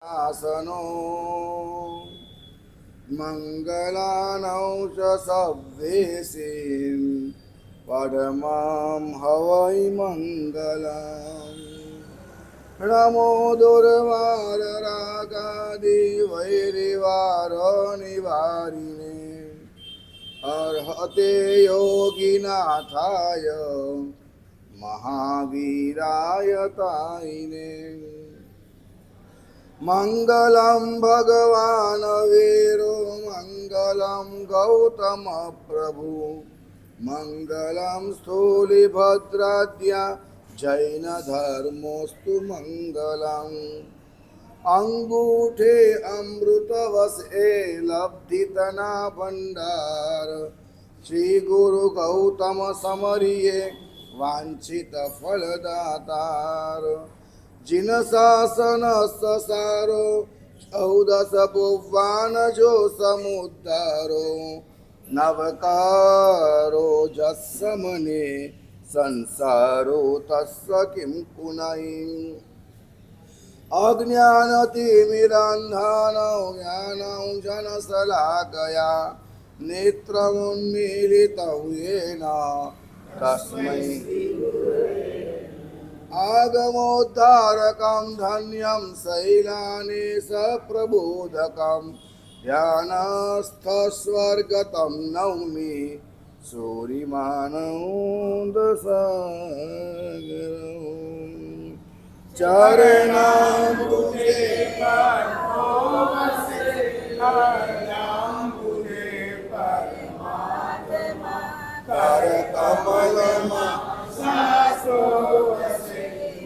आसनो मंगलानां च सव्वेसिं परमां हवै मंगलम् नमो दुर्वाररागादि वैरिवारनिवारिणे अर्हते योगिनाथाय महावीराय ताइने मंगलम भगवान वीरो मंगलम गौतम प्रभु मंगलम स्थूलिभद्राद्या जैन धर्मोस्तु मंगलम अंगूठे अमृतवस लब्धितना भंडार श्री गुरु गौतम समरिये वांछित फलदातार जिन शासन सारो 14 भुवन जो समुद्धारो नवकारो जस्समने संसारो तस्य किं पुनः अज्ञानतिमिरान्धानौ ज्ञानं जनशलाकया नेत्रमुन्मीलितं येन तस्मै आगमोद्धारकं धन्यं शैलानेशप्रबोधकं ध्यानस्थस्वर्गतं नौमि सूरिमानन्दसागरम् चरणाम्बुजे परमात्मा करकमलमा शाश्वते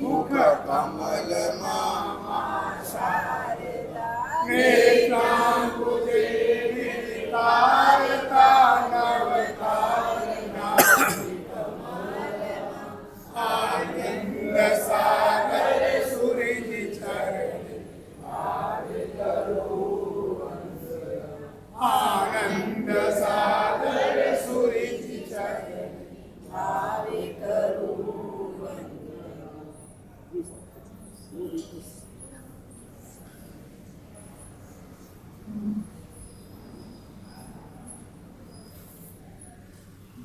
मुखकमलमा नेत्राम्बुजे विदितारका नवतारणा सागर सुरिधि चरण आनंद सागर सुरिधि चरण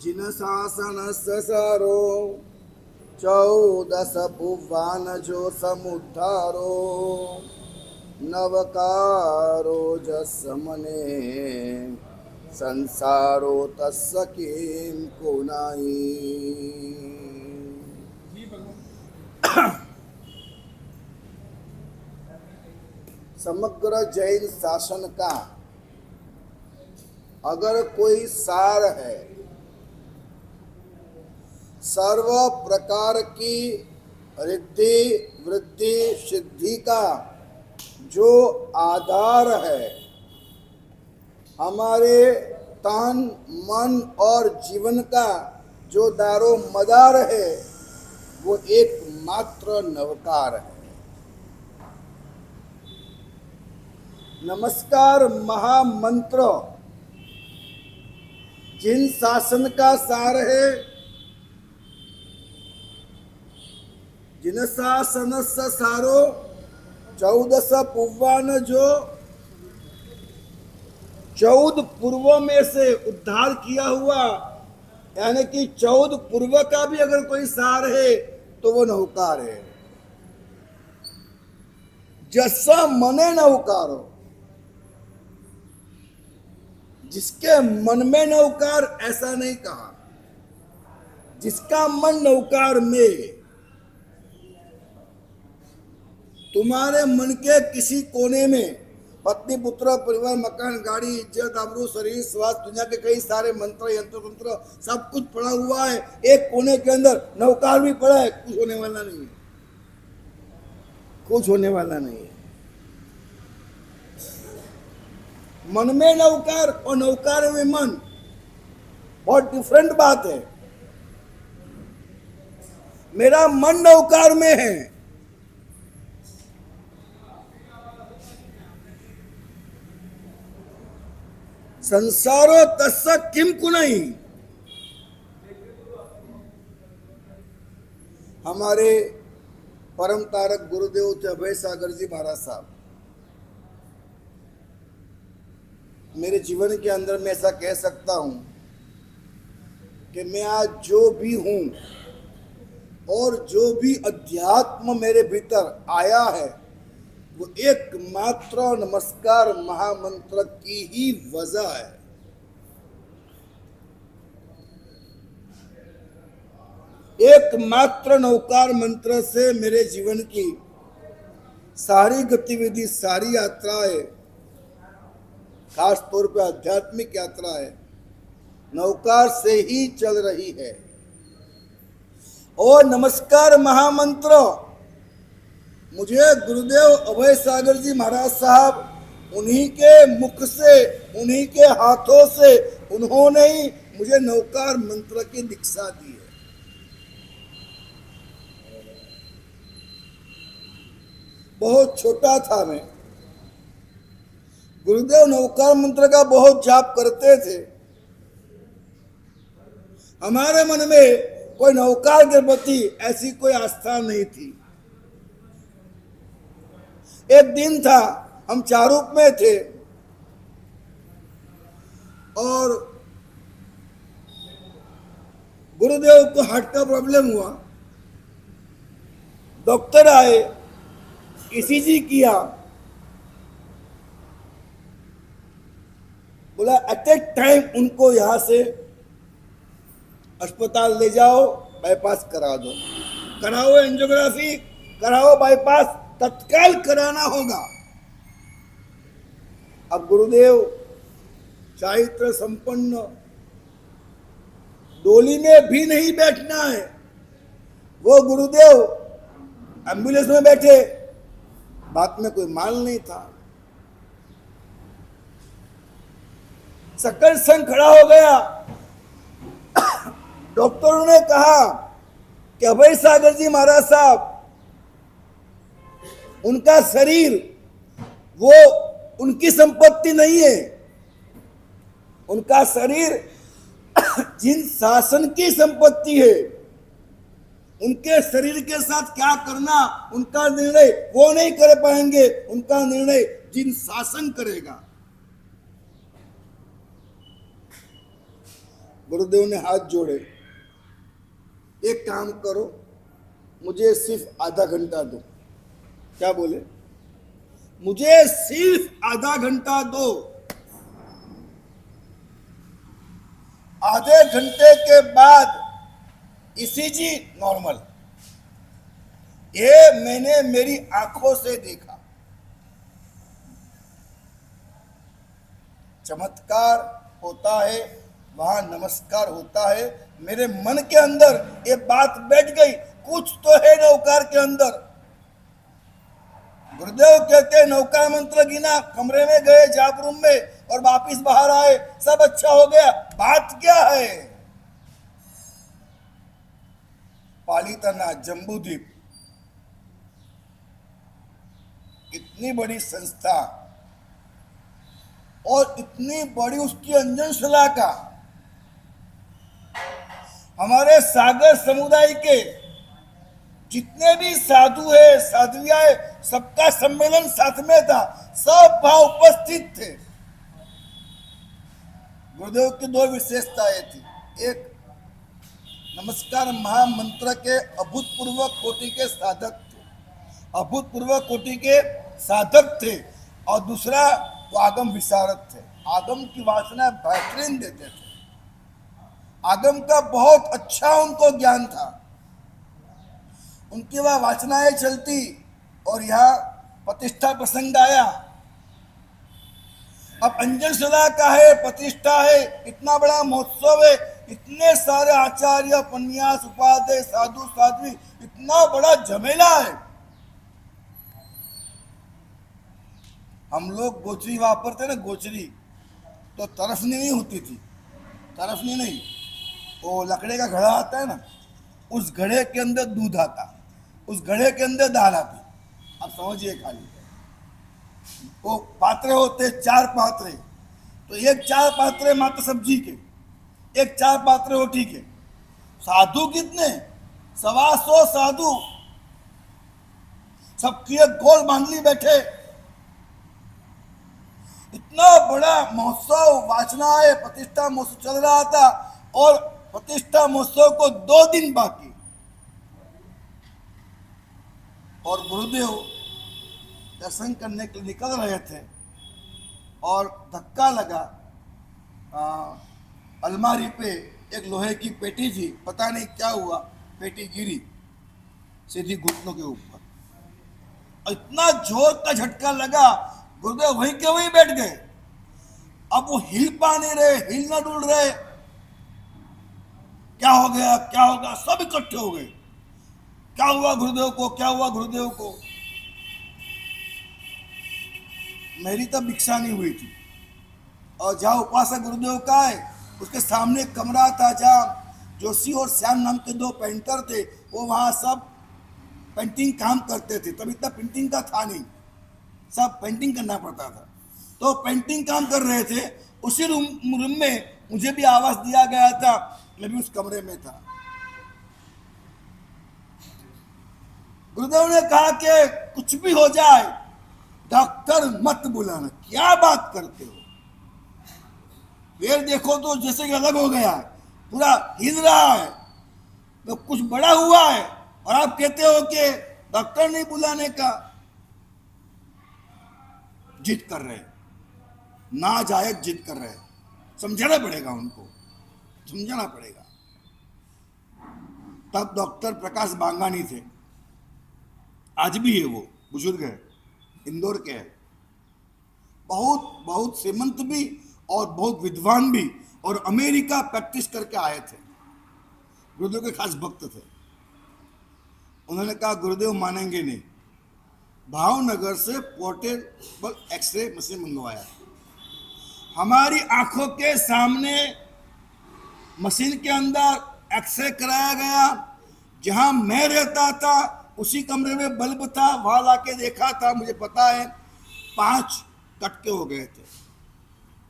जिन शासन सारो 14 भुवन जो समुद्धारो नवकारो जस्मने संसारो तस्य किं कुनाई। समग्र जैन शासन का अगर कोई सार है, सर्व प्रकार की रिद्धि वृद्धि सिद्धि का जो आधार है, हमारे तन मन और जीवन का जो दारो मदार है, वो एकमात्र नवकार है। नमस्कार महामंत्र जिन शासन का सार है, जिन शासन सारो 14 भुवन जो 14 पूर्व में से उद्धार किया हुआ, यानी कि 14 पूर्व का भी अगर कोई सार है तो वो नौकार है। जैसा मने नौकारो, जिसके मन में नौकार ऐसा नहीं कहा, जिसका मन नौकार में, तुम्हारे मन के किसी कोने में पत्नी पुत्र परिवार मकान गाड़ी इज्जत आबरू शरीर स्वास्थ्य दुनिया के कई सारे मंत्र यंत्र तंत्र सब कुछ पड़ा हुआ है, एक कोने के अंदर नौकार भी पड़ा है, कुछ होने वाला नहीं है, कुछ होने वाला नहीं है। मन में नौकार और नौकार में मन बहुत डिफरेंट बात है। मेरा मन नौकार में है, संसारो तस्य किम कुनहि। हमारे परम तारक गुरुदेव थे अभय सागर जी महाराज साहब, मेरे जीवन के अंदर मैं ऐसा कह सकता हूं कि मैं आज जो भी हूं और जो भी अध्यात्म मेरे भीतर आया है वो एकमात्र नमस्कार महामंत्र की ही वजह है। एकमात्र नौकार मंत्र से मेरे जीवन की सारी गतिविधि, सारी यात्राएं, खास तौर पे आध्यात्मिक यात्रा है, नौकार से ही चल रही है। और नमस्कार महामंत्र मुझे गुरुदेव अभय सागर जी महाराज साहब उन्हीं के मुख से, उन्हीं के हाथों से उन्होंने ही मुझे नौकार मंत्र की दीक्षा दी है। बहुत छोटा था मैं, गुरुदेव नौकार मंत्र का बहुत जाप करते थे। हमारे मन में कोई नौकार के प्रति ऐसी कोई आस्था नहीं थी। एक दिन था, हम चारूप में थे और गुरुदेव को हार्ट का प्रॉब्लम हुआ। डॉक्टर आए, ईसीजी किया, बोला एट ए टाइम उनको यहां से अस्पताल ले जाओ, बाईपास करा दो, कराओ एंजियोग्राफी, कराओ बाईपास, तत्काल कराना होगा। अब गुरुदेव चारित्र संपन्न, डोली में भी नहीं बैठना है, वो गुरुदेव एम्बुलेंस में बैठे, बात में कोई माल नहीं था। सकल संग खड़ा हो गया। डॉक्टरों ने कहा कि अभय सागर जी महाराज साहब, उनका शरीर वो उनकी संपत्ति नहीं है, उनका शरीर जिन शासन की संपत्ति है, उनके शरीर के साथ क्या करना उनका निर्णय वो नहीं कर पाएंगे, उनका निर्णय जिन शासन करेगा। गुरुदेव ने हाथ जोड़े, एक काम करो, मुझे सिर्फ आधा घंटा दो। क्या बोले? मुझे सिर्फ आधा घंटा दो। आधे घंटे के बाद ईसीजी नॉर्मल। ये मैंने मेरी आंखों से देखा। चमत्कार होता है, वहां नमस्कार होता है। मेरे मन के अंदर ये बात बैठ गई, कुछ तो है नौकार के अंदर। गुरुदेव कहते नौकार मंत्र गिना, कमरे में गए जाप रूम में और वापिस बाहर आए, सब अच्छा हो गया। बात क्या है? पालीताना जम्बूद्वीप, इतनी बड़ी संस्था और इतनी बड़ी उसकी अंजन शलाका, हमारे सागर समुदाय के जितने भी साधु है, साध्वियां है, सबका सम्मेलन साथ में था, सब वहां उपस्थित थे। गुरुदेव की दो विशेषताएं थी। एक, नमस्कार महामंत्र के अभूतपूर्व कोटि के साधक थे, अभूतपूर्व कोटि के साधक थे। और दूसरा, वो आगम विशारद थे, आगम की वासना बेहतरीन देते थे, आगम का बहुत अच्छा उनको ज्ञान था। उनकी वह वासनाएं चलती और यहाँ प्रतिष्ठा प्रसंग आया। अब अंजन सला का है, प्रतिष्ठा है, इतना बड़ा महोत्सव है, इतने सारे आचार्य, उपन्यास, उपाध्याय, साधु साध्वी, इतना बड़ा झमेला है। हम लोग गोचरी वापरते ना, गोचरी तो तरफनी नहीं होती थी, तरफनी नहीं, वो लकड़े का घड़ा आता है ना, उस घड़े के अंदर दूध आता, उस घड़े के अंदर दाल आती। अब समझिए, खाली वो पात्रे होते, 4 पात्रे, तो एक 4 पात्रे मात्र सब्जी के, एक 4 पात्रे रोटी के। साधु कितने? 125 साधु, सबकी एक गोल बांधली बैठे। इतना बड़ा महोत्सव वाचनाएं प्रतिष्ठा महोत्सव चल रहा था और प्रतिष्ठा महोत्सव को 2 दिन बाकी और गुरुदेव दर्शन करने के लिए निकल रहे थे और धक्का लगा। अलमारी पे एक लोहे की पेटी थी, पता नहीं क्या हुआ, पेटी गिरी सीधी घुटनों के ऊपर। इतना जोर का झटका लगा, गुरुदेव वहीं के वहीं बैठ गए। अब वो हिल पा नहीं रहे, हिल ना डुल रहे। क्या हो गया, क्या होगा, सब इकट्ठे हो गए। क्या हुआ गुरुदेव को, क्या हुआ गुरुदेव को। मेरी तब भिक्षा नहीं हुई थी और जहाँ उपासक गुरुदेव का है उसके सामने एक कमरा था जहाँ जोशी और श्याम नाम के 2 पेंटर थे, वो वहाँ सब पेंटिंग काम करते थे। तब इतना पेंटिंग का था नहीं, सब पेंटिंग करना पड़ता था, तो पेंटिंग काम कर रहे थे। उसी रूम में मुझे भी आवाज दिया गया था, मैं भी उस कमरे में था। गुरुदेव ने कहा कि कुछ भी हो जाए डॉक्टर मत बुलाना। क्या बात करते हो, पैर देखो तो जैसे कि अलग हो गया है, पूरा हिल रहा है, तो कुछ बड़ा हुआ है और आप कहते हो कि डॉक्टर नहीं बुलाने का। जिद कर रहे, नाजायज जिद कर रहे, समझाना पड़ेगा उनको, समझाना पड़ेगा। तब डॉक्टर प्रकाश बांगानी थे, आज भी है, वो बुजुर्ग है, इंदौर के हैं, बहुत श्रीमंत भी और बहुत विद्वान भी, और अमेरिका प्रैक्टिस करके आए थे, गुरुदेव के खास भक्त थे। उन्होंने कहा गुरुदेव मानेंगे नहीं, भावनगर से पोर्टेबल एक्सरे मशीन मंगवाया, हमारी आंखों के सामने मशीन के अंदर एक्सरे कराया गया। जहां मैं रहता था उसी कमरे में बल्ब था, वहां लाके देखा था, मुझे पता है 5 कटके हो गए थे।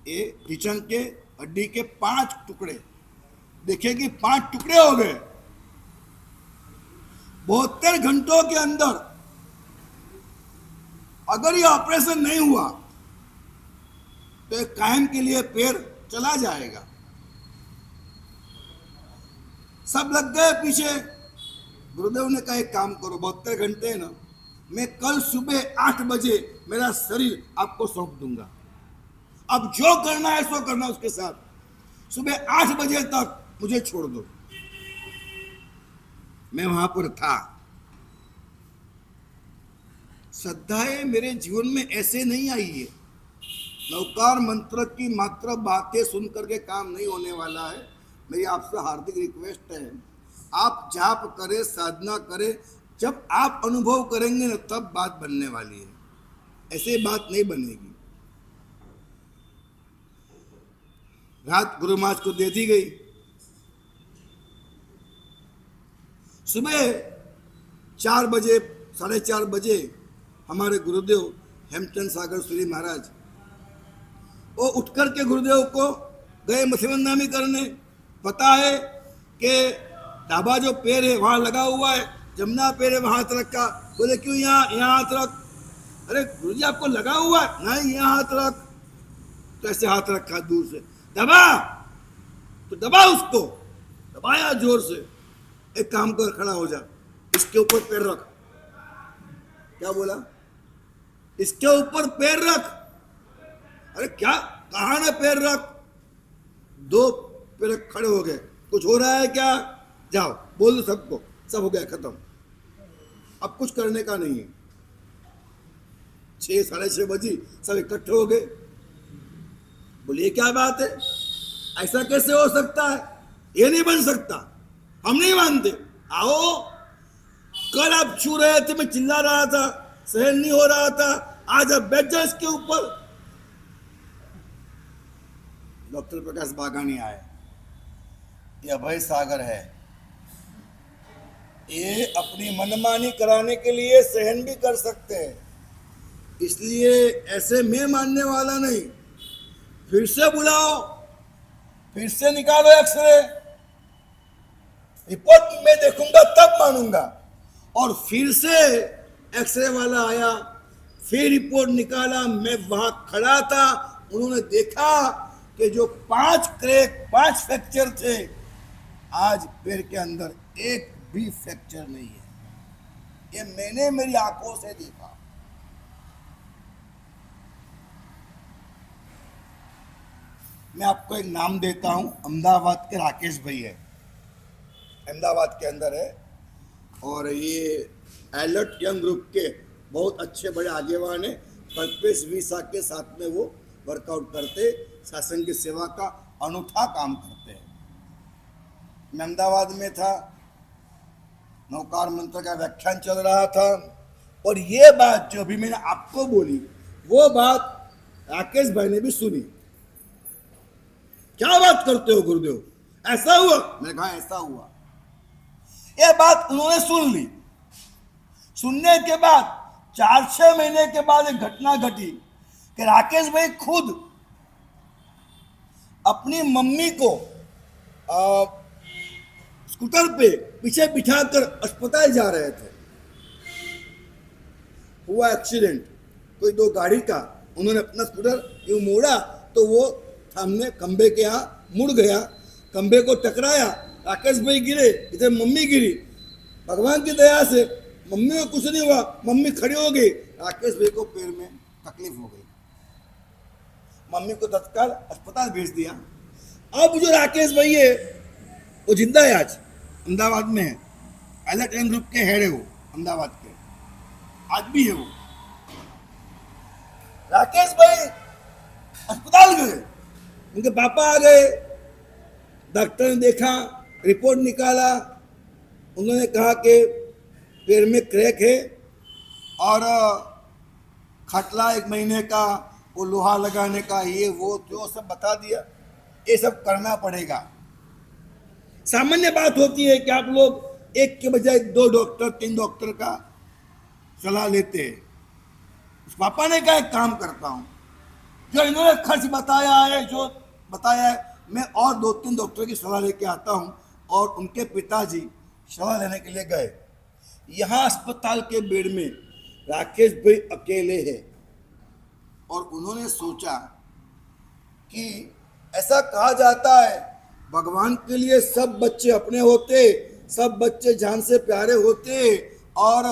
ये किचन के हड्डी के 5 टुकड़े, देखिए कि 5 टुकड़े हो गए 72 घंटों के अंदर। अगर ये ऑपरेशन नहीं हुआ तो एक कायम के लिए पैर चला जाएगा। सब लग गए पीछे। गुरुदेव ने कहा एक काम करो, 72 घंटे है ना, मैं कल सुबह 8 बजे मेरा शरीर आपको सौंप दूंगा, अब जो करना है सो करना उसके साथ। सुबह 8 बजे तक मुझे छोड़ दो। मैं वहां पर था। श्रद्धाएं मेरे जीवन में ऐसे नहीं आई है। नवकार मंत्र की मात्र बातें सुनकर के काम नहीं होने वाला है। मेरी आपसे हार्दिक रिक्वेस्ट है, आप जाप करें, साधना करें, जब आप अनुभव करेंगे ना तब बात बनने वाली है, ऐसे बात नहीं बनेगी। रात गुरु महाराज को दे दी गई। सुबह 4 बजे 4:30 बजे हमारे गुरुदेव हेमचंद सागर सूरी महाराज वो उठ करके गुरुदेव को गए मसीबंदामी करने। पता है कि ढाबा जो पैर है वहां लगा हुआ है, जमुना पैर है वहां हाथ रखा। बोले क्यों यहाँ हाथ रख। अरे गुरुजी आपको लगा हुआ है, नहीं यहाँ हाथ रख। तो ऐसे हाथ रखा दूर से, दबा तो दबा, उसको दबाया जोर से। एक काम कर, खड़ा हो जा, इसके ऊपर पैर रख। क्या बोला, इसके ऊपर पैर रख। अरे क्या, कहा ना पैर रख। 2 पैर खड़े हो गए। कुछ हो रहा है क्या, जाओ बोल दो सबको, सब हो गया खत्म, अब कुछ करने का नहीं है। 6 साढ़े 6 बजे सब इकट्ठे हो गए। बोलिए क्या बात है, ऐसा कैसे हो सकता है, ये नहीं बन सकता, हम नहीं मानते। आओ, कल आप छू रहे थे, मैं चिल्ला रहा था, सहन नहीं हो रहा था, आज आप बैठ जाओ इसके ऊपर। डॉक्टर प्रकाश बागानी आए। ये अभय सागर है, ये अपनी मनमानी कराने के लिए सहन भी कर सकते हैं, इसलिए ऐसे मैं मानने वाला नहीं। फिर से बुलाओ, फिर से निकालो एक्सरे, रिपोर्ट मैं देखूंगा तब मानूंगा। और फिर से एक्सरे वाला आया, फिर रिपोर्ट निकाला, मैं वहां खड़ा था, उन्होंने देखा कि जो 5 फ्रैक्चर थे, आज पैर के अंदर एक भी फ्रैक्चर नहीं है। ये मैंने मेरी आंखों से देखा। मैं आपको एक नाम देता हूं, अहमदाबाद के राकेश भाई है, अहमदाबाद के अंदर है, और ये एलर्ट यंग ग्रुप के बहुत अच्छे बड़े आगेवान है। पर्पस वीसा के साथ में वो वर्कआउट करते, शासन की सेवा का अनूठा काम करते हैं। मैं अहमदाबाद में था, नौकार मंत्र का व्याख्यान चल रहा था, और ये बात जो अभी मैंने आपको बोली, वो बात राकेश भाई ने भी सुनी। क्या बात करते हो गुरुदेव, ऐसा हुआ? मैंने कहा ऐसा हुआ। ये बात उन्होंने सुन ली। सुनने के बाद 4-6 महीने के बाद एक घटना घटी कि राकेश भाई खुद अपनी मम्मी को स्कूटर पे पीछे बिठाकर अस्पताल जा रहे थे। हुआ एक्सीडेंट, कोई 2 गाड़ी का, उन्होंने अपना स्कूटर यूं मोड़ा तो वो सामने खंबे के यहाँ मुड़ गया, खंबे को टकराया, राकेश भाई गिरे, इधर मम्मी गिरी। भगवान की दया से मम्मी को कुछ नहीं हुआ, मम्मी खड़ी हो गई, राकेश भाई को पैर में तकलीफ हो गई, मम्मी को तत्काल अस्पताल भेज दिया। अब जो राकेश भाई है वो जिंदा है, आज अहमदाबाद में है, एलर्ट यंग ग्रुप के हेड है वो, अहमदाबाद के, आज भी है वो। राकेश भाई अस्पताल गए, उनके पापा आ गए, डॉक्टर ने देखा, रिपोर्ट निकाला, उन्होंने कहा कि पैर में क्रैक है और खटला 1 महीने का, वो लोहा लगाने का, ये वो जो सब बता दिया, ये सब करना पड़ेगा। सामान्य बात होती है कि आप लोग एक के बजाय 2 डॉक्टर 3 डॉक्टर का सलाह लेते हैं। उस पापा ने कहा एक काम करता हूँ, जो इन्होंने खर्च बताया है, जो बताया है, मैं और 2-3 डॉक्टर की सलाह लेके आता हूँ। और उनके पिताजी सलाह लेने के लिए गए। यहाँ अस्पताल के बेड में राकेश भाई अकेले हैं, और उन्होंने सोचा कि ऐसा कहा जाता है भगवान के लिए सब बच्चे अपने होते, सब बच्चे जान से प्यारे होते, और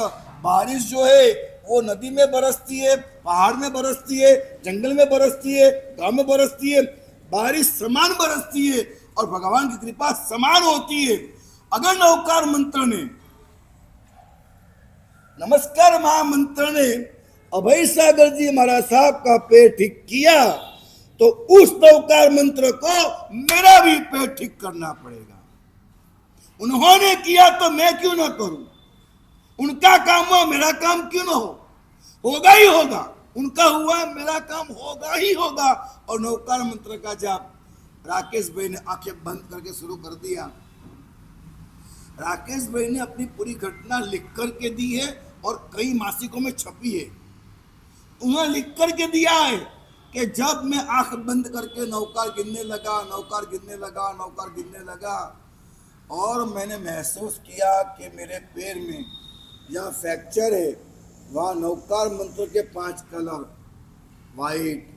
बारिश जो है वो नदी में बरसती है, पहाड़ में बरसती है, जंगल में बरसती है, गांव में बरसती है, बारिश समान बरसती है और भगवान की कृपा समान होती है। अगर नौकार मंत्र ने, नमस्कार महामंत्र ने अभय सागर जी महाराज साहब का पैर ठीक किया, तो उस नौकार मंत्र को मेरा भी पैर ठीक करना पड़ेगा। उन्होंने किया तो मैं क्यों ना करूं? उनका काम हुआ, मेरा काम क्यों ना हो? होगा ही होगा, उनका हुआ मेरा काम होगा ही होगा। और नौकार मंत्र का जाप राकेश भाई ने आंखें बंद करके शुरू कर दिया। राकेश भाई ने अपनी पूरी घटना लिख करके दी है और कई मासिकों में छपी है। उन्होंने लिख करके दिया है कि जब मैं आंख बंद करके नौकार गिनने लगा, नौकार गिनने लगा, नौकार गिनने लगा, और मैंने महसूस किया कि मेरे पैर में जहाँ फ्रैक्चर है वहाँ नौकार मंत्र के 5 colour, white,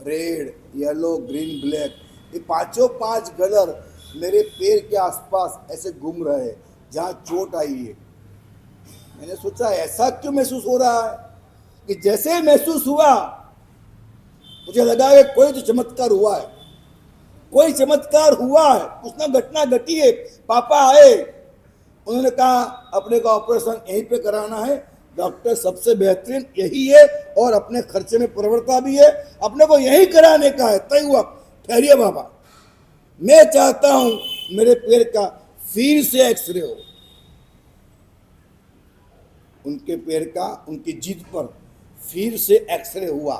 red, yellow, green, black, ये 5 कलर मेरे पैर के आसपास ऐसे घूम रहे हैं जहाँ चोट आई है। मैंने सोचा ऐसा क्यों महसूस हो रहा है, कि जैसे महसूस हुआ मुझे लगा कि कोई तो चमत्कार हुआ है, कोई चमत्कार हुआ है, कुछ ना घटना घटी है। पापा आए, उन्होंने कहा अपने का ऑपरेशन यहीं पे कराना है, डॉक्टर सबसे बेहतरीन यही है और अपने खर्चे में प्रवृत्ता भी है, अपने को यही कराने का है। तय हुआ, ठहरिए बाबा, मैं चाहता हूं मेरे पैर का फिर से एक्सरे हो। उनके पैर का उनकी जिद पर फिर से एक्सरे हुआ,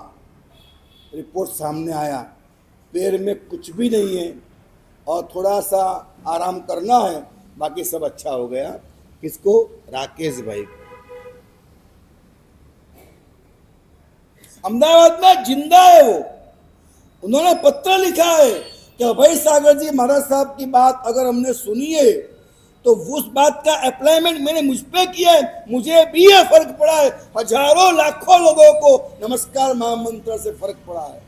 रिपोर्ट सामने आया, पैर में कुछ भी नहीं है और थोड़ा सा आराम करना है, बाकी सब अच्छा हो गया। किसको? राकेश भाई। अहमदाबाद में जिंदा है वो। उन्होंने पत्र लिखा है कि अभय सागर जी महाराज साहब की बात अगर हमने सुनी है तो उस बात का अप्लाईमेंट मैंने मुझ पे किया है, मुझे भी ये फर्क पड़ा है, हजारों लाखों लोगों को नमस्कार महामंत्र से फर्क पड़ा है।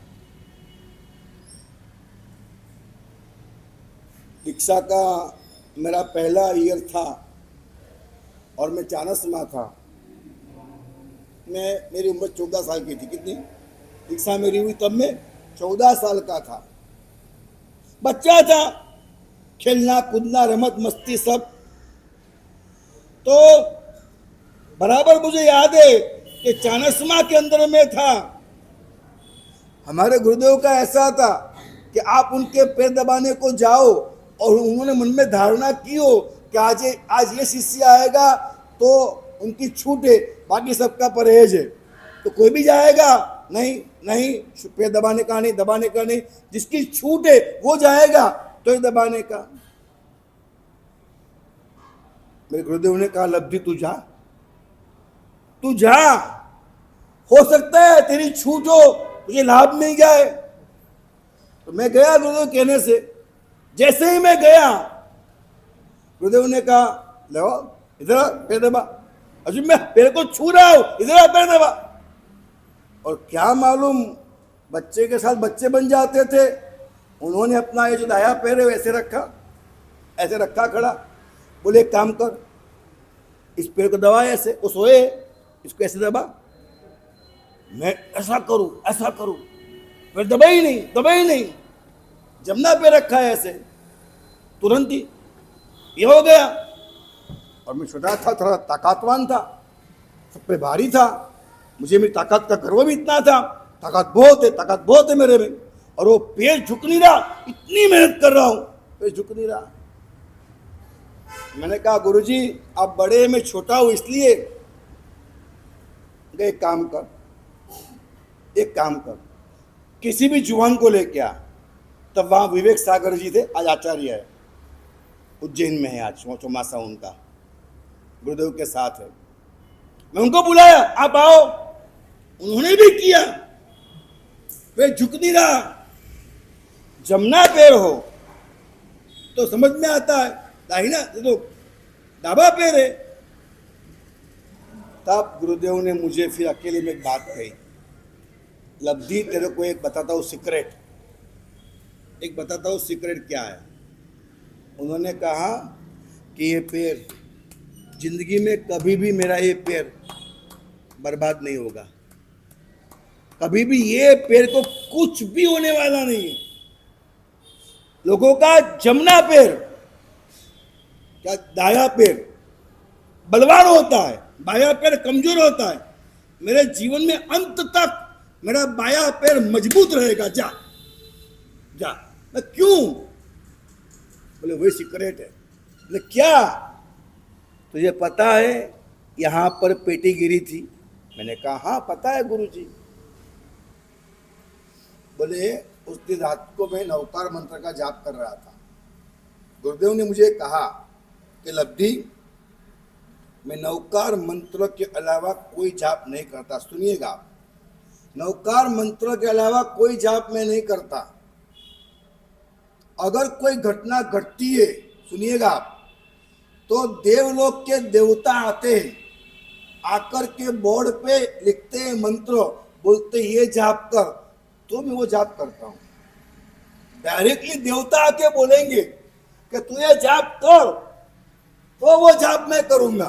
दीक्षा का मेरा पहला ईयर था और मैं चाणस्मा था। मेरी उम्र 14 साल की थी। कितनी? दीक्षा मेरी हुई तब मैं 14 साल का था, बच्चा था। खेलना कूदना रमत मस्ती सब। तो बराबर मुझे याद है कि चाणस्मा के अंदर में था। हमारे गुरुदेव का ऐसा था कि आप उनके पैर दबाने को जाओ और उन्होंने मन में धारणा की हो कि आज ये शिष्य आएगा तो उनकी छूट है, बाकी सबका परहेज है। तो कोई भी जाएगा? नहीं नहीं, पैर दबाने का नहीं, दबाने का नहीं। जिसकी छूट है वो जाएगा तो ये दबाने का। मेरे गुरुदेव ने कहा, लब्धि तू जा, तू जा, हो सकता है तेरी छूट हो, तुझे लाभ मिल जाए। तो मैं गया गुरुदेव कहने से। जैसे ही मैं गया, गुरुदेव ने कहा, लो इधर पैर दबा। अजी मैं पैर को छू रहा हूं, इधर पैर दबा। और क्या मालूम, बच्चे के साथ बच्चे बन जाते थे। उन्होंने अपना ये जो दाया पैर है वैसे रखा, ऐसे रखा खड़ा। बोले एक काम कर, इस पैर को दबा ऐसे। वो सोए, इसको ऐसे दबा। मैं ऐसा करूं, पैर दबा ही नहीं। जमना पैर रखा है ऐसे, तुरंत ही ये हो गया। और मैं छोटा था, थोड़ा ताकतवान था, सब पे भारी था। मुझे मेरी ताकत का गर्व भी इतना था। ताकत बहुत है मेरे में। और वो पैर झुक नहीं रहा, इतनी मेहनत कर रहा हूं, पैर झुक नहीं रहा। मैंने कहा, गुरुजी आप बड़े, मैं छोटा हूं, इसलिए। एक काम कर, किसी भी जुबान को लेके आ। तब वहां विवेक सागर जी थे, आज आचार्य है, उज्जैन में है, आज चौमासा उनका, गुरुदेव के साथ है। मैं उनको बुलाया, आप आओ। उन्होंने भी किया, पैर झुक नहीं रहा। जमना पैर हो तो समझ में आता है, दाहिना तो दाबा पैर है। तब गुरुदेव ने मुझे फिर अकेले में एक बात कही, लब्धि तेरे को एक बताता हूँ सीक्रेट, क्या है। उन्होंने कहा कि ये पैर जिंदगी में कभी भी, मेरा ये पैर बर्बाद नहीं होगा। कभी भी ये पैर को कुछ भी होने वाला नहीं है। लोगों का जमना पैर, क्या दाया पैर बलवान होता है, बाया पैर कमजोर होता है। मेरे जीवन में अंत तक मेरा बाया पैर मजबूत रहेगा। जा। मैं क्यों? बोले वही सीक्रेट है। बोले क्या? तुझे पता है यहां पर पेटी गिरी थी? मैंने कहा हाँ पता है गुरुजी। बोले उस दिन रात को मैं नवकार मंत्र का जाप कर रहा था। गुरुदेव ने मुझे कहा कि लब्धि, मैं नवकार मंत्र के अलावा कोई जाप नहीं करता। सुनिएगा, नवकार मंत्र के अलावा कोई जाप मैं नहीं करता। अगर कोई घटना घटती है, सुनिएगा, तो देवलोक के देवता आते हैं, आकर के बोर्ड पे लिखते हैं मंत्र, बोलते ये जाप कर, तो मैं वो जाप करता हूं। डायरेक्टली देवता आके बोलेंगे कि तू ये जाप कर, तो वो जाप मैं करूंगा।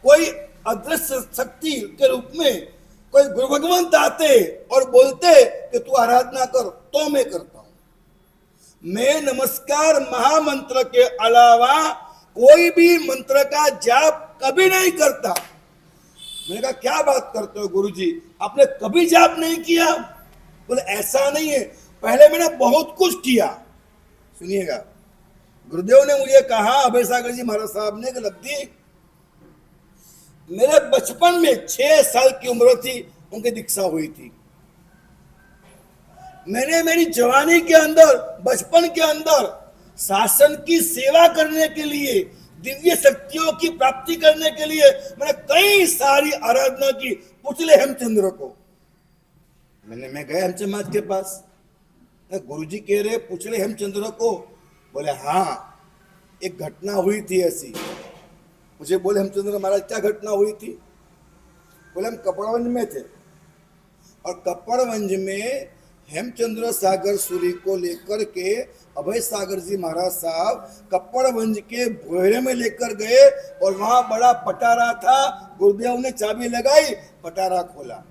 कोई अदृश्य शक्ति के रूप में कोई गुरु भगवंत आते और बोलते कि तू आराधना कर, तो मैं करता हूं। मैं नमस्कार महामंत्र के अलावा कोई भी मंत्र का जाप कभी नहीं करता। मैंने कहा क्या बात करते हो गुरुजी, आपने कभी जाप नहीं किया? बोले ऐसा नहीं है, पहले मैंने बहुत कुछ किया। सुनिएगा, गुरुदेव ने मुझे कहा, अभय सागर जी महाराज साहब ने, कि लब्धि, मेरे बचपन में 6 साल की उम्र थी, उनकी दीक्षा हुई थी। मैंने मेरी जवानी के अंदर, बचपन के अंदर शासन की सेवा करने के लिए, दिव्य शक्तियों की प्राप्ति करने के लिए मैंने कई सारी आराधना की। पूछले हेमचंद्र को। मैं गया हेमचंद महाराज के पास, गुरुजी कह रहे पूछले हेमचंद्र को। बोले हाँ एक घटना हुई थी ऐसी। मुझे बोले हेमचंद्र महाराज क्या घटना हुई थी? बोले हम कपड़वंज में थे और कपड़वंज में हेमचंद्र सागर सूरी को लेकर के अभय सागर जी महाराज साहब कप्पड़वंज के भोयरे में लेकर गए और वहां बड़ा पटारा था। गुरुदेव ने चाबी लगाई, पटारा खोला।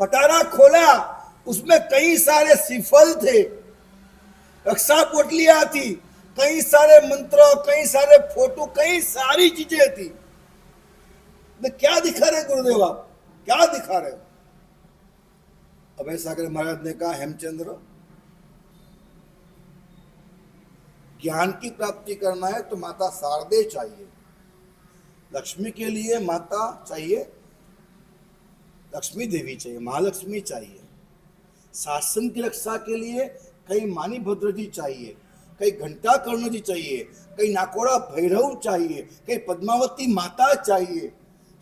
पटारा खोला, उसमें कई सारे सिफल थे, रक्षा पोटलियां थी, कई सारे मंत्र, कई सारे फोटो, कई सारी चीजें थी। क्या दिखा रहे गुरुदेव, आप क्या दिखा रहे? अभय सागर महाराज ने कहा, हेमचंद्र, ज्ञान की प्राप्ति करना है तो माता शारदे चाहिए, लक्ष्मी के लिए माता चाहिए, लक्ष्मी देवी चाहिए, महालक्ष्मी चाहिए। शासन की रक्षा के लिए कई मानी भद्र जी चाहिए, कई घंटा कर्ण जी चाहिए, कई नाकोड़ा भैरव चाहिए, कई पद्मावती माता चाहिए,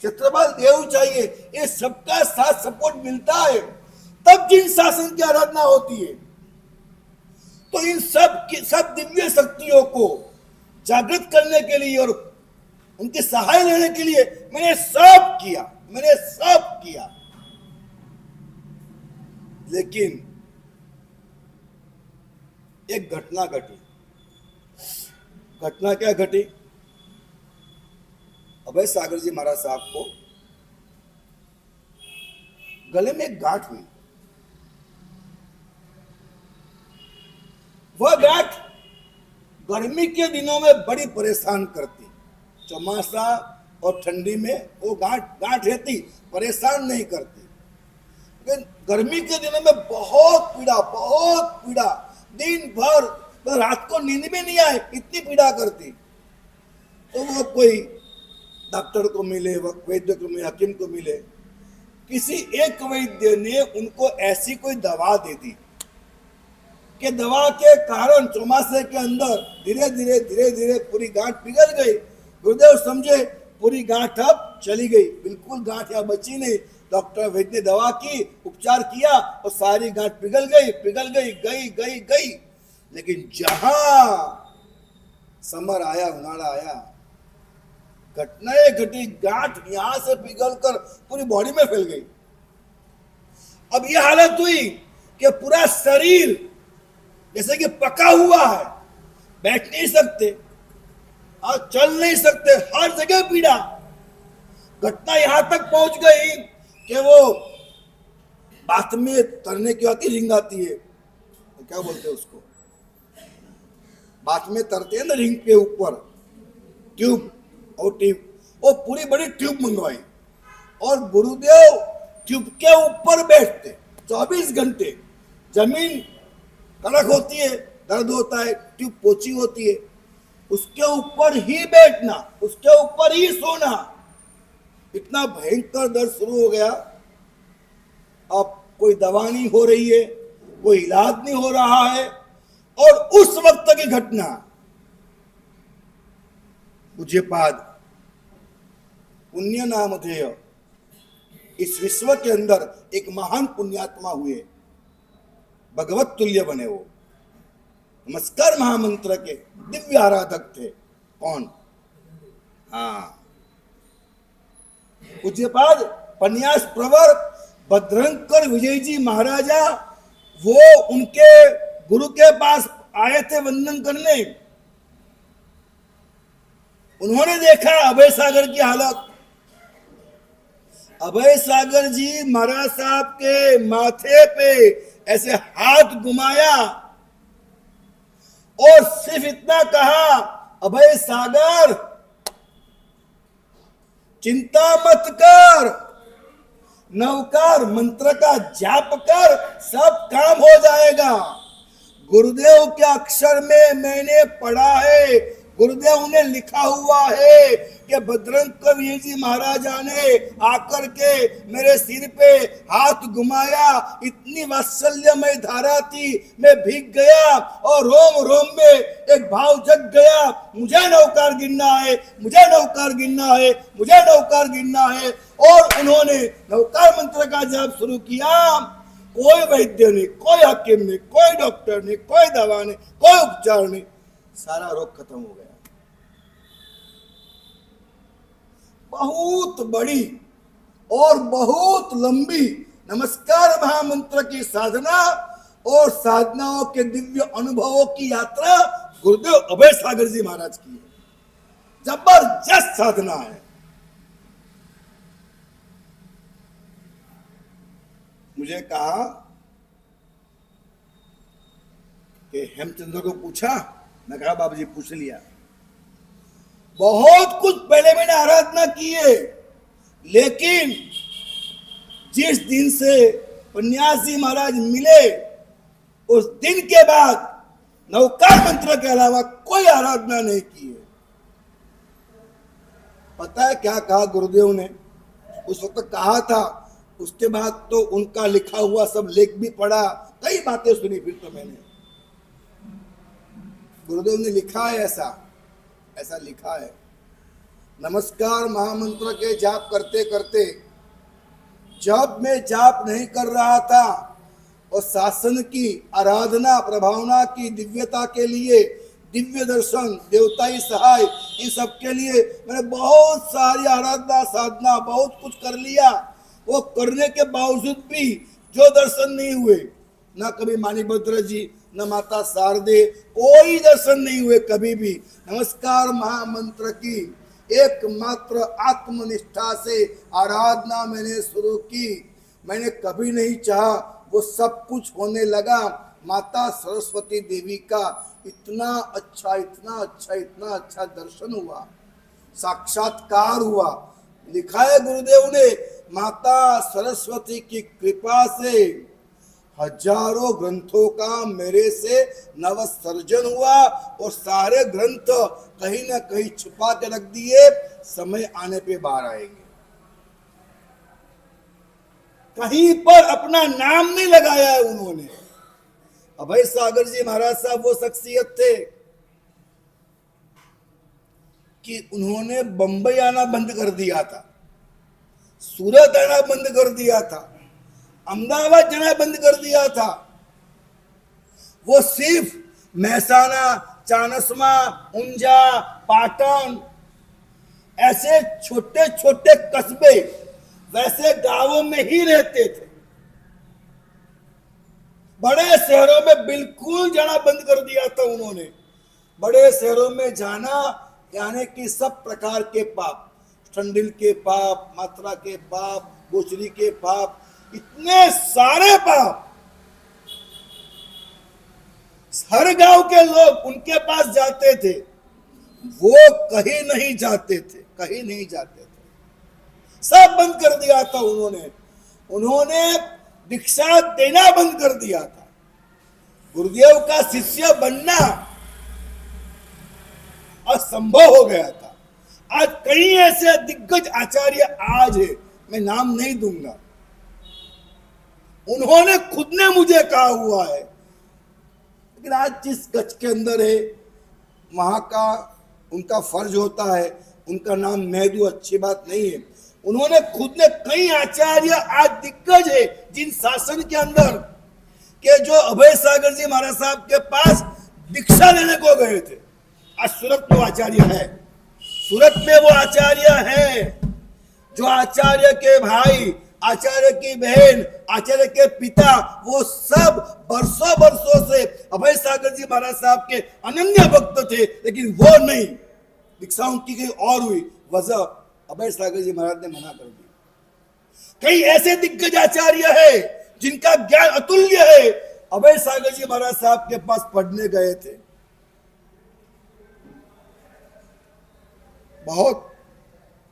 छत्रपाल देव चाहिए। ये सबका साथ सपोर्ट मिलता है तब जिन शासन की आराधना होती है। तो इन सब दिव्य शक्तियों को जागृत करने के लिए और उनके सहाय लेने के लिए मैंने सब किया। लेकिन एक घटना घटी। घटना क्या घटी? अभय सागर जी महाराज साहब को गले में एक गांठ हुई। वह गांठ गर्मी के दिनों में बड़ी परेशान करती, चौमासा और ठंडी में वो गांठ रहती, परेशान नहीं करती, लेकिन गर्मी के दिनों में बहुत पीड़ा, दिन भर तो रात को नींद भी नहीं आए, इतनी पीड़ा करती। तो वो कोई डॉक्टर को मिले, वैद्य को मिले, हकीम को मिले, किसी एक वैद्य ने उनको ऐसी कोई दवा दे दी कि दवा के कारण चौमासे के अंदर धीरे धीरे पूरी गांठ पिघल गई। गुरुदेव समझे पूरी गांठ अब चली गई, बिल्कुल गांठ यहाँ बची नहीं। डॉक्टर वैद्य ने दवा की, उपचार किया और सारी गांठ पिघल गई। लेकिन जहां समर आया, उनाड़ा आया, घटनाएं घटी, गांठ यहां से पिघलकर पूरी बॉडी में फैल गई। अब यह हालत हुई कि पूरा शरीर जैसे कि पका हुआ है, बैठ नहीं सकते और चल नहीं सकते, हर जगह पीड़ा। घटना यहां तक पहुंच गई कि वो बात में तरने की आती, रिंग आती है, तो क्या बोलते हैं उसको, बात में तरते हैं ना रिंग के ऊपर, ट्यूब, और ट्यूब, वो पूरी बड़ी ट्यूब मंगवाई और गुरुदेव ट्यूब के ऊपर बैठते 24 घंटे। जमीन कड़क होती है, दर्द होता है, ट्यूब पोची होती है, उसके ऊपर ही बैठना, उसके ऊपर ही सोना। इतना भयंकर दर्द शुरू हो गया। अब कोई दवा नहीं हो रही है, कोई इलाज नहीं हो रहा है। और उस वक्त की घटना, पूज्यपाद पुण्य नामधेय इस विश्व के अंदर एक महान पुण्यात्मा हुए, भगवत तुल्य बने। वो नमस्कार महामंत्र के दिव्य आराधक थे। कौन? हाँ, पूज्यपाद पन्यास प्रवर भद्रंकर विजय जी महाराजा, वो उनके गुरु के पास आए थे वंदन करने। उन्होंने देखा अभय सागर की हालत। अभय सागर जी महाराज साहब के माथे पे ऐसे हाथ घुमाया और सिर्फ इतना कहा, अभय सागर चिंता मत कर, नवकार मंत्र का जाप कर, सब काम हो जाएगा। गुरुदेव के अक्षर में मैंने पढ़ा है, गुरुदेव ने लिखा हुआ है कि भद्रंकर विजय जी महाराजा ने आकर के मेरे सिर पे हाथ घुमाया, इतनी वात्सल्यमय धारा थी, मैं भीग गया और रोम रोम में एक भाव जग गया, मुझे नौकार गिनना है, मुझे नौकार गिनना है, मुझे नौकार गिनना है। और उन्होंने नौकार मंत्र का जाप शुरू किया। कोई वैद्य नहीं, कोई हकीम नहीं, कोई डॉक्टर नहीं, कोई दवा नहीं, कोई उपचार नहीं, सारा रोग खत्म हो गया। बहुत बड़ी और बहुत लंबी नमस्कार महामंत्र की साधना और साधनाओं के दिव्य अनुभवों की यात्रा गुरुदेव अभय सागर जी महाराज की है। जबरदस्त साधना है। मुझे कहा कि हेमचंद्र को पूछा, मैं कहा बाबू जी पूछ लिया। बहुत कुछ पहले मैंने आराधना की है, लेकिन जिस दिन से पन्यासी महाराज मिले उस दिन के बाद नवकार मंत्र के अलावा कोई आराधना नहीं की है। पता है क्या कहा गुरुदेव ने? उस वक्त कहा था, उसके बाद तो उनका लिखा हुआ सब लेख भी पढ़ा, कई बातें सुनी। फिर तो मैंने गुरुदेव ने लिखा है, ऐसा लिखा है, नमस्कार महामंत्र के जाप करते करते जब मैं जाप नहीं कर रहा था और शासन की आराधना प्रभावना की दिव्यता के लिए, दिव्य दर्शन, देवताई सहाय, इन सब के लिए मैंने बहुत सारी आराधना साधना बहुत कुछ कर लिया। वो करने के बावजूद भी जो दर्शन नहीं हुए, ना कभी माणिभद्र जी, न माता शारदे, कोई दर्शन नहीं हुए कभी भी। नमस्कार महामंत्र की एकमात्र आत्मनिष्ठा से आराधना मैंने शुरू की। मैंने कभी नहीं चाहा, वो सब कुछ होने लगा। माता सरस्वती देवी का इतना अच्छा दर्शन हुआ, साक्षात्कार हुआ। लिखा है गुरुदेव ने, माता सरस्वती की कृपा से हजारों ग्रंथों का मेरे से नवसर्जन हुआ और सारे ग्रंथ कहीं ना कहीं छुपा के रख दिए, समय आने पे बाहर आएंगे। कहीं पर अपना नाम नहीं लगाया है उन्होंने। अभय सागर जी महाराज साहब वो शख्सियत थे कि उन्होंने बंबई आना बंद कर दिया था, सूरत आना बंद कर दिया था, अहमदाबाद जाना बंद कर दिया था। वो सिर्फ महसाना, चाणस्मा, ऊंझा, पाटन, ऐसे छोटे छोटे कस्बे, वैसे गांवों में ही रहते थे। बड़े शहरों में बिल्कुल जाना बंद कर दिया था उन्होंने। बड़े शहरों में जाना यानी कि सब प्रकार के पाप, ठंडिल के पाप, मात्रा के पाप, गोचरी के पाप, इतने सारे पाप। हर गांव के लोग उनके पास जाते थे, वो कहीं नहीं जाते थे, कहीं नहीं जाते थे। सब बंद कर दिया था उन्होंने दीक्षा देना बंद कर दिया था। गुरुदेव का शिष्य बनना असंभव हो गया था। आज कई ऐसे दिग्गज आचार्य आज है, मैं नाम नहीं दूंगा, उन्होंने खुद ने मुझे कहा हुआ है, लेकिन आज जिस गज के अंदर है वहां का उनका फर्ज होता है, उनका नाम मैं दूं अच्छी बात नहीं है। उन्होंने खुद ने कई आचार्य आज दिग्गज है जिन शासन के अंदर के जो अभय सागर जी महाराज साहब के पास दीक्षा लेने को गए थे, आज सूरत में वो आचार्य है। सूरत में वो आचार्य है जो आचार्य के भाई, आचार्य की बहन, आचार्य के पिता, वो सब बरसों से अभय सागर जी महाराज साहब के अनन्य भक्त थे, लेकिन वो नहीं, दीक्षा उनकी कहीं और हुई। वजह अभय सागर जी महाराज ने मना कर दी। कई ऐसे दिग्गज आचार्य है जिनका ज्ञान अतुल्य है, अभय सागर जी महाराज साहब के पास पढ़ने गए थे। बहुत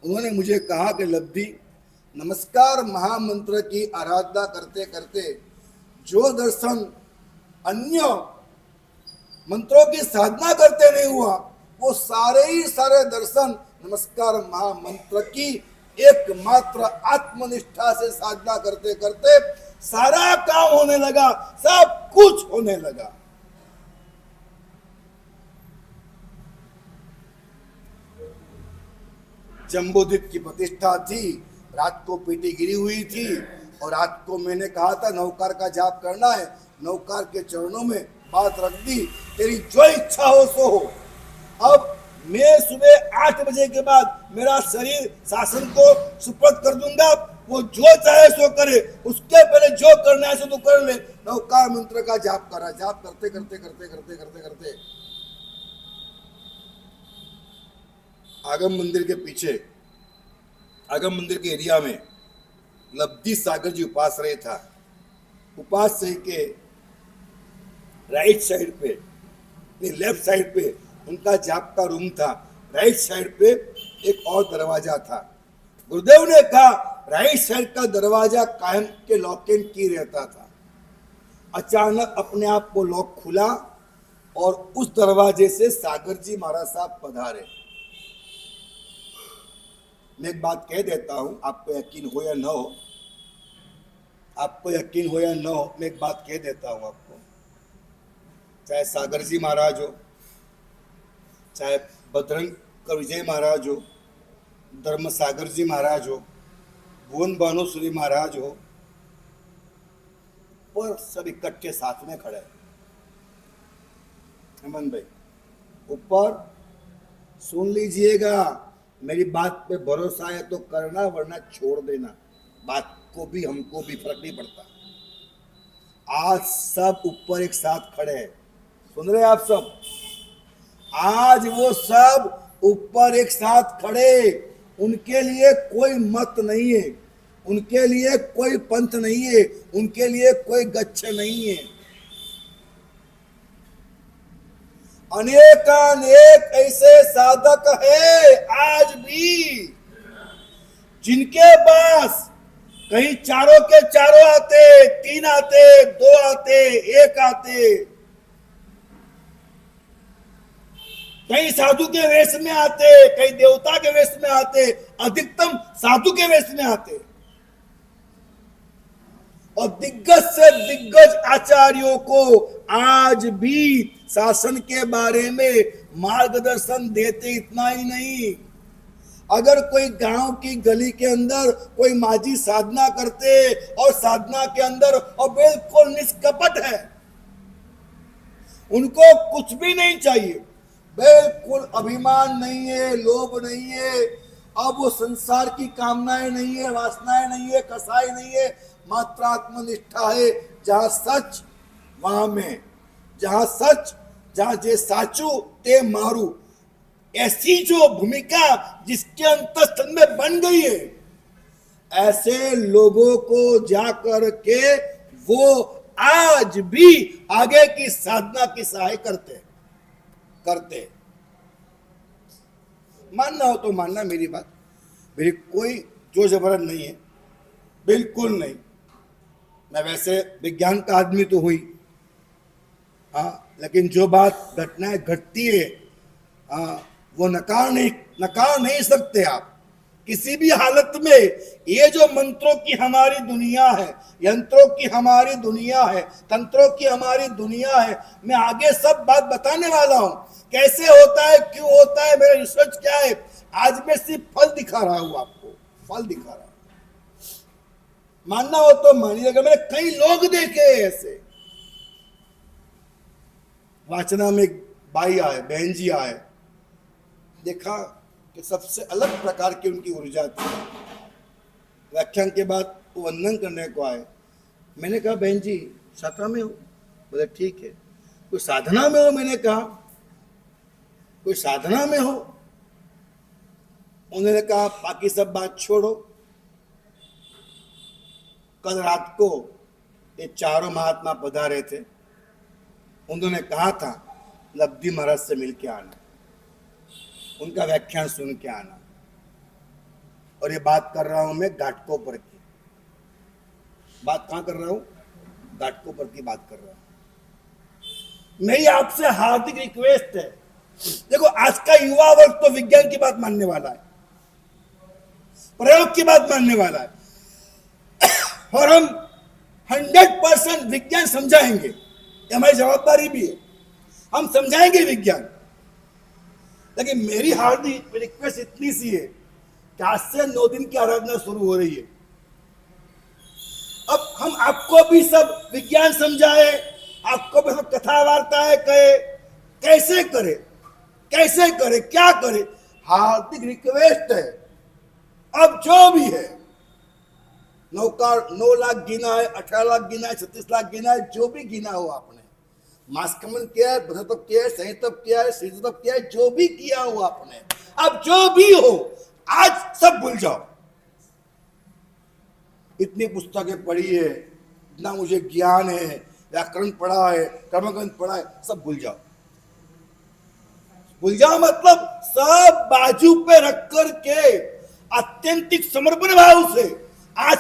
उन्होंने मुझे कहा कि लब्धि, नमस्कार महामंत्र की आराधना करते करते जो दर्शन अन्य मंत्रों की साधना करते नहीं हुआ, वो सारे ही सारे दर्शन नमस्कार महामंत्र की एकमात्र आत्मनिष्ठा से साधना करते करते सारा काम होने लगा, सब कुछ होने लगा। जम्बूद्वीप की प्रतिष्ठा थी, रात को पीटी गिरी हुई थी और रात को मैंने कहा था नौकार का जाप करना है, नौकार के चरणों में बात रख दी, तेरी जो इच्छा हो सो हो। अब मैं सुबह 8 बजे के बाद मेरा शरीर शासन को सुपुर्द कर दूंगा, वो जो चाहे सो करे, उसके पहले जो करना है सो तो कर ले। नवकार मंत्र का जाप कर रहा, जाप करते करते करते करते करते करते आगम मंदिर के पीछे, आगम मंदिर के एरिया में लब्धि सागर जी उपाश्रय था। उपाश्रय के राइट साइड पे, लेफ्ट साइड पे उनका जाप का रूम था, राइट साइड पे एक और दरवाजा था। गुरुदेव ने कहा राइट साइड का दरवाजा कायम के लॉक एंड की रहता था। अचानक अपने आप को लॉक खुला और उस दरवाजे से सागर जी महाराज साहब पधारे। मैं एक बात कह देता हूं, आपको यकीन हो या न हो, आपको यकीन हो या न हो, मैं एक बात कह देता हूं आपको, चाहे सागर जी महाराज हो, चाहे बजरंग का विजय महाराज हो, धर्म सागर जी महाराज हो, भुवन भानुश्री महाराज हो, और सब इकट्ठे साथ में खड़े हैं। हेमंत भाई ऊपर सुन लीजिएगा, मेरी बात पे भरोसा है तो करना, वरना छोड़ देना, बात को भी हमको भी फर्क नहीं पड़ता। आज सब ऊपर एक साथ खड़े हैं, सुन रहे हैं आप सब? आज वो सब ऊपर एक साथ खड़े, उनके लिए कोई मत नहीं है, उनके लिए कोई पंथ नहीं है, उनके लिए कोई गच्छ नहीं है। अनेकानेक ऐसे साधक है आज भी जिनके पास कहीं चारों के चारों आते, तीन आते, दो आते, एक आते, कहीं साधु के वेश में आते, कहीं देवता के वेश में आते, अधिकतम साधु के वेश में आते, और दिग्गज से दिग्गज आचार्यों को आज भी शासन के बारे में मार्गदर्शन देते। इतना ही नहीं, अगर कोई गांव की गली के अंदर कोई माझी साधना करते और साधना के अंदर और बिल्कुल निष्कपट है, उनको कुछ भी नहीं चाहिए, बिल्कुल अभिमान नहीं है, लोभ नहीं है, अब वो संसार की कामनाएं नहीं है, वासनाएं नहीं है, कसाई नहीं है, मात्र आत्मनिष्ठा है। जहां सच वहां में, जहां सच, जहां जे साचू ते मारू, ऐसी जो भूमिका जिसके अंतस्थल में बन गई है, ऐसे लोगों को जाकर के वो आज भी आगे की साधना की सहाय करते करते। मानना हो तो मानना मेरी बात, मेरी कोई जोर जबरदस्त नहीं है, बिल्कुल नहीं। मैं वैसे विज्ञान का आदमी तो हुई, हाँ, लेकिन जो बात घटनाएं घटती है, हाँ, वो नकार नहीं सकते आप किसी भी हालत में। ये जो मंत्रों की हमारी दुनिया है, यंत्रों की हमारी दुनिया है, तंत्रों की हमारी दुनिया है, मैं आगे सब बात बताने वाला हूं, कैसे होता है, क्यों होता है, मेरा रिसर्च क्या है। आज मैं सिर्फ फल दिखा रहा हूं आपको, फल दिखा रहा हूं। मानना हो तो मानिएगा, मैंने कई लोग देखे ऐसे। वाचना में एक भाई आए, बहन जी आए, देखा कि सबसे अलग प्रकार की उनकी ऊर्जा थी। व्याख्यान के बाद वो वंदन करने को आए। मैंने कहा बहन जी साधना में हो? बोले ठीक है। कोई साधना में हो? मैंने कहा कोई साधना में हो? उन्होंने कहा बाकी सब बात छोड़ो, कल रात को ये चारों महात्मा पधारे थे, उन्होंने कहा था लब्धि महाराज से मिल के आना, उनका व्याख्यान सुन के आना। और ये बात कर रहा हूं मैं घाटकोपर की बात। कहां कर रहा हूं? घाटकोपर की बात कर रहा हूं। मेरी आपसे हार्दिक रिक्वेस्ट है, देखो आज का युवा वर्ग तो विज्ञान की बात मानने वाला है, प्रयोग की बात मानने वाला है, और हम 100% विज्ञान समझाएंगे, ये हमारी जवाबदारी भी है, हम समझाएंगे विज्ञान। लेकिन मेरी हार्दिक रिक्वेस्ट इतनी सी है कि आज से 9 दिन की आराधना शुरू हो रही है। अब हम आपको भी सब विज्ञान समझाए, आपको भी सब कथा वार्ताएं कहे, कैसे करे, कैसे करे, क्या करे। हार्दिक रिक्वेस्ट है, अब जो भी है नौकार 9 लाख गिना है, 18 लाख गिना है, 36 लाख गिना है, जो भी गिना हो आपने, मास्कमन किया है, बधतप किया है, संहितप किया है, श्रीतप किया है, जो भी किया हो आपने, अब जो भी हो आज सब भूल जाओ। इतनी पुस्तकें पढ़ी है, इतना मुझे ज्ञान है, व्याकरण पढ़ा है, कर्मग्रंथ पढ़ा है, सब भूल जाओ। भूल जाओ मतलब सब बाजू पे रख कर के अत्यंतिक समर्पण भाव से आज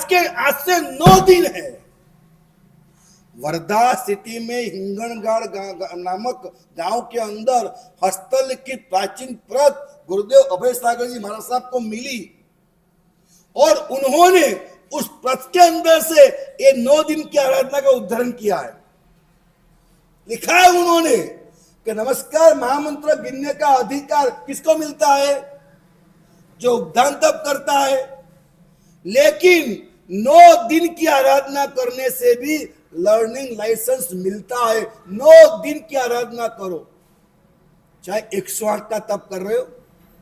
से 9 दिन है, वर्धा सिटी में हिंगणगढ़ नामक गांव के अंदर हस्तलिखित प्राचीन प्रत गुरुदेव अभय सागर जी महाराज साहब को मिली और उन्होंने उस प्रत के अंदर से ये 9 दिन की आराधना का उद्धारण किया है। लिखा है उन्होंने कि नमस्कार महामंत्र गिनने का अधिकार किसको मिलता है? जो उपदान तप करता है। लेकिन 9 दिन की आराधना करने से भी लर्निंग लाइसेंस मिलता है। 9 दिन की आराधना करो, चाहे 108 का तप कर रहे हो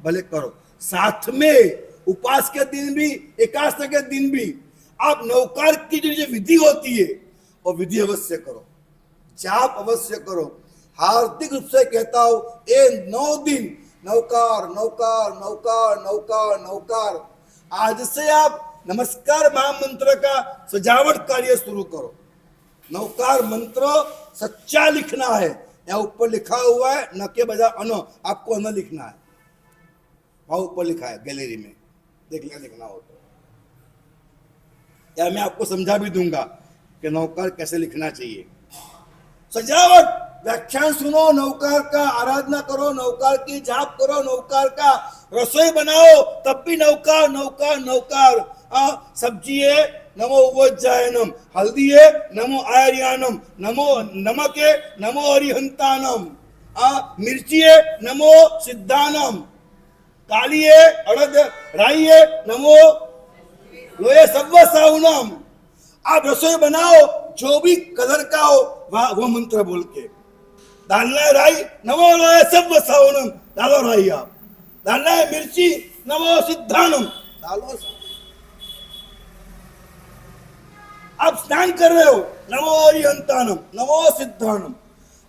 भले करो, साथ में उपास के दिन भी, एकादशी के दिन भी आप नौकार की जो विधि होती है वो विधि अवश्य करो, जाप अवश्य करो। हार्दिक रूप से कहता हूं, ये 9 दिन नौकार नौकार नौकार नौकार नौकार। आज से आप नमस्कार महामंत्र का सजावट कार्य शुरू करो। नौकार मंत्र सच्चा लिखना है, यहाँ ऊपर लिखा हुआ है न के बजाय अन, आपको अन लिखना है, वहां ऊपर लिखा है गैलरी में, देख लिखना हो तो, या मैं आपको समझा भी दूंगा कि नौकार कैसे लिखना चाहिए। सजावट, व्याख्यान सुनो, नौकार का आराधना करो, नौकार की जाप करो, नौकार का रसोई बनाओ, तब भी नौकार नौकार नौकार। सब्जी है नमो उवज्जायनम, हल्दी है नमो आर्यानम, नमो नमक है नमो अरिहंतानम, मिर्ची है नमो सिद्धानम, काली है अड़द राई है नमो लोहे सव्व साउनम। आप रसोई बनाओ, जो भी कलर का हो वो मंत्र बोल के डालना है। राई नमो लोहे सव्व साउनम, डालो राई। आप डालना है मिर्ची नमो सिद्धानम, डालो। आप स्नान कर रहे हो नमो अरिहंतानम नमो सिद्धानम।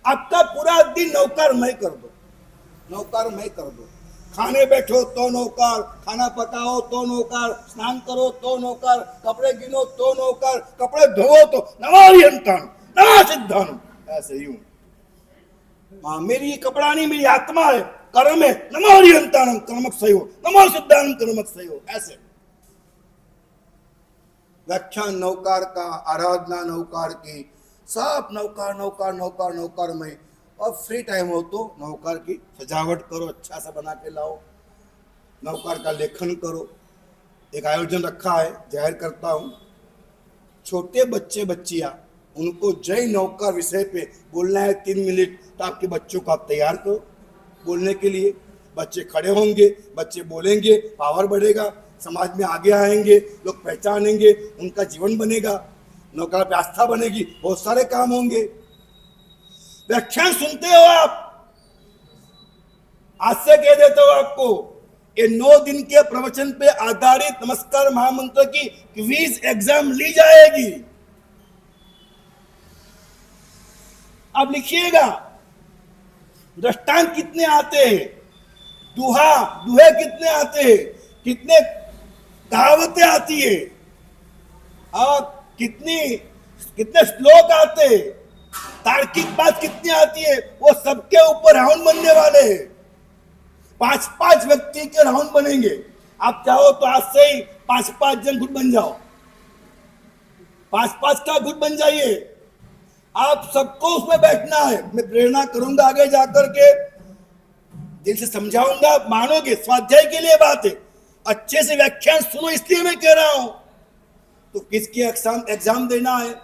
आपका पूरा दिन नौकारमय कर दो, नौकारमय कर दो। खाने बैठो तो नौकार, खाना पकाओ तो नौकार, स्नान करो तो नौकार, कपड़े गिनो तो नौकार, कपड़े धोओ तो नमो अरिहंतानम नमो सिद्धानम। ऐसे ही हूं, मेरी ये कपड़ा नहीं, मेरी आत्मा है, कर्म है, नमो अरिहंतानम कर्मक सही हो, नमो सिद्धानम कर्मक सही हो। ऐसे व्याख्यान नौकार का, आराधना नौकार की, सब नौकार नौकार नौकार नौकार में। और फ्री टाइम हो तो नौकार की सजावट करो, अच्छा सा बना के लाओ, नौकार का लेखन करो। एक आयोजन रखा है, जाहिर करता हूँ, छोटे बच्चे बच्चियाँ, उनको जय नौकार विषय पे बोलना है 3 मिनट, तो आपके बच्चों को आप तैयार करो बोलने के लिए। बच्चे खड़े होंगे, बच्चे बोलेंगे, पावर बढ़ेगा, समाज में आगे आएंगे, लोग पहचानेंगे, उनका जीवन बनेगा, नौकार पे आस्था बनेगी, बहुत सारे काम होंगे। व्याख्यान सुनते हो आप, आज से कह देता हूं आपको, ये 9 दिन के प्रवचन पे आधारित नमस्कार महामंत्र की क्विज एग्जाम ली जाएगी। आप लिखिएगा दृष्टांत कितने आते हैं, दुहे कितने आते हैं, कितने कहावतें आती है, और कितने श्लोक आते हैं, तार्किक बात कितनी आती है, वो सबके ऊपर राउंड बनने वाले हैं। 5-5 व्यक्ति के राउंड बनेंगे। आप चाहो तो आज से ही 5-5 जन गुट बन जाओ, 5-5 का गुट बन जाइए। आप सबको उसमें बैठना है। मैं प्रेरणा करूंगा आगे जाकर के, दिल से समझाऊंगा, मानोगे। स्वाध्याय के लिए बात है, अच्छे से व्याख्यान सुनो, इसलिए मैं कह रहा हूं। तो किसकी एग्जाम देना है?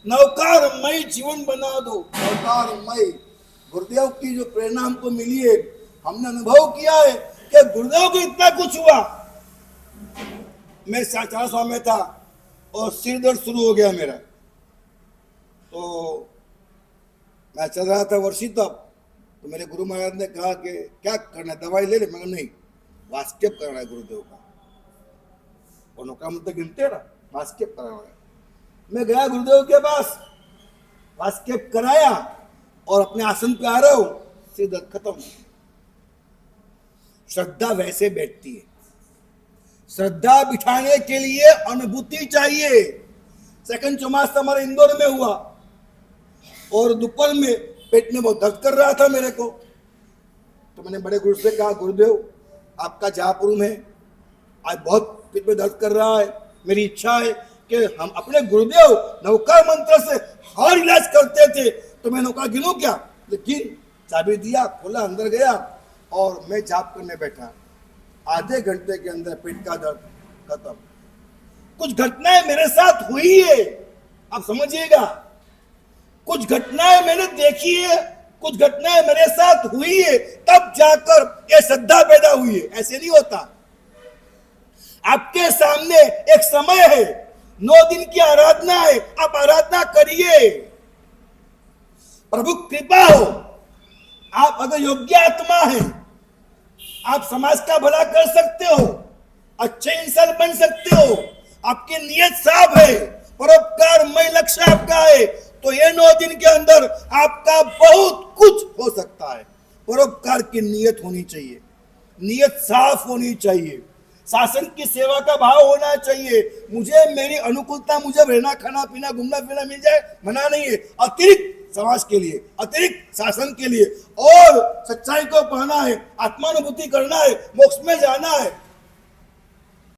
नौकारमय जीवन बना दो, नौकारमय। गुरुदेव की जो प्रेरणा हमको मिली है, हमने अनुभव किया है कि गुरुदेव को इतना कुछ हुआ। मैं 400 में था और सिर दर्द शुरू हो गया मेरा, तो मैं चल रहा था वर्षी तब, तो मेरे गुरु महाराज ने कहा कि क्या करना है, दवाई ले ले। मैं नहीं, वास्केप करना है गुरुदेव का, और नौकार मंत्र गिनते रहा। वास्केप कराना है। मैं गया गुरुदेव के पास, वास्केप कराया और अपने आसन पे आ रहा हूं, सीधा खत्म। श्रद्धा वैसे बैठती है। श्रद्धा बिठाने के लिए अनुभूति चाहिए। सेकंड चौमास हमारे इंदौर में हुआ और दोपहर में पेट में बहुत दर्द कर रहा था मेरे को, तो मैंने बड़े गुरु से कहा, गुरुदेव आपका जापुर है, आज बहुत पेट में दर्द कर रहा है, मेरी इच्छा है कि हम अपने गुरुदेव नौकार मंत्र से हर इलाज करते थे, तो मैं नौकार गिनूं क्या? लेकिन चाबी दिया, खोला, अंदर गया और मैं जाप करने बैठा। आधे घंटे के अंदर पेट का दर्द खत्म। कुछ घटनाएं मेरे साथ हुई है, आप समझिएगा। कुछ घटनाएं मैंने देखी है, कुछ घटनाएं मेरे साथ हुई है, तब जाकर ये श्रद्धा पैदा हुई है। ऐसे नहीं होता। आपके सामने एक समय है, 9 दिन की आराधना है, आप आराधना करिए, प्रभु कृपा हो। आप अगर योग्य आत्मा है, आप समाज का भला कर सकते हो, अच्छे इंसान बन सकते हो, आपकी नीयत साफ है, परोपकारमय लक्ष्य आपका है, तो ये 9 दिन के अंदर आपका बहुत कुछ हो सकता है। परोपकार की नीयत होनी चाहिए, नीयत साफ होनी चाहिए, शासन की सेवा का भाव होना चाहिए। मुझे मेरी अनुकूलता, मुझे रहना खाना पीना घूमना फिरना मिल जाए, मना नहीं है, अतिरिक्त समाज के लिए, अतिरिक्त शासन के लिए, और सच्चाई को पढ़ना है, आत्मानुभूति करना है, मोक्ष में जाना है,